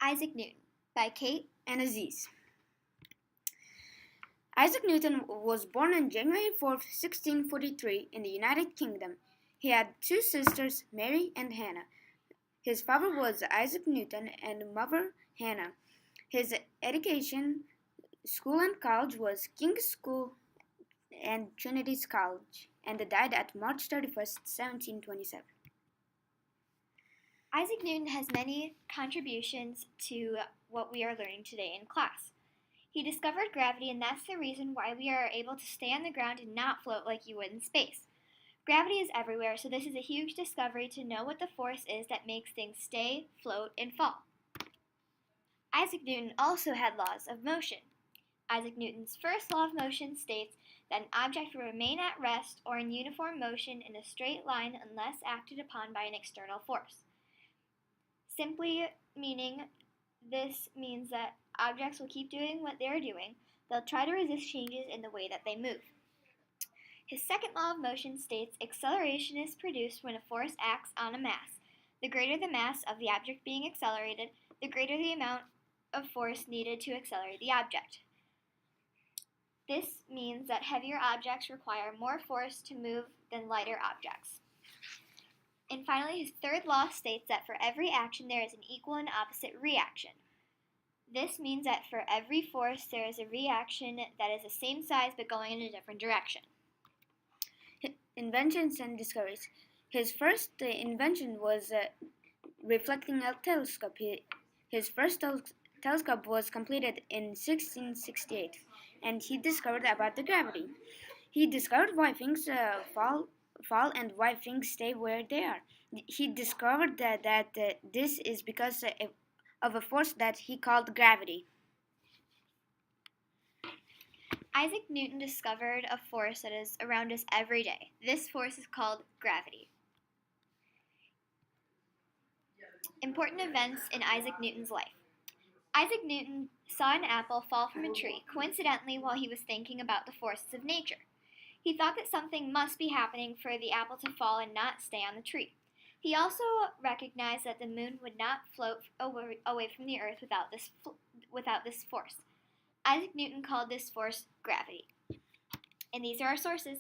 Isaac Newton by Kate and Aziz. Isaac Newton was born on January 4, 1643 in the United Kingdom. He had two sisters, Mary and Hannah. His father was Isaac Newton and mother Hannah. His education, school and college was King's School and Trinity College, and died at March 31st, 1727. Isaac Newton has many contributions to what we are learning today in class. He discovered gravity, and that's the reason why we are able to stay on the ground and not float like you would in space. Gravity is everywhere, so this is a huge discovery to know what the force is that makes things stay, float, and fall. Isaac Newton also had laws of motion. Isaac Newton's first law of motion states that an object will remain at rest or in uniform motion in a straight line unless acted upon by an external force. Simply meaning, this means that objects will keep doing what they're doing. They'll try to resist changes in the way that they move. His second law of motion states acceleration is produced when a force acts on a mass. The greater the mass of the object being accelerated, the greater the amount of force needed to accelerate the object. This means that heavier objects require more force to move than lighter objects. And finally, his third law states that for every action there is an equal and opposite reaction. This means that for every force there is a reaction that is the same size but going in a different direction. Inventions and discoveries. His first invention was reflecting a telescope. His first telescope was completed in 1668, and he discovered about the gravity. He discovered why things fall and why things stay where they are. He discovered that this is because of a force that he called gravity. Isaac Newton discovered a force that is around us every day. This force is called gravity. Important events in Isaac Newton's life. Isaac Newton saw an apple fall from a tree, coincidentally while he was thinking about the forces of nature. He thought that something must be happening for the apple to fall and not stay on the tree. He also recognized that the moon would not float away from the earth without this force. Isaac Newton called this force gravity. And these are our sources.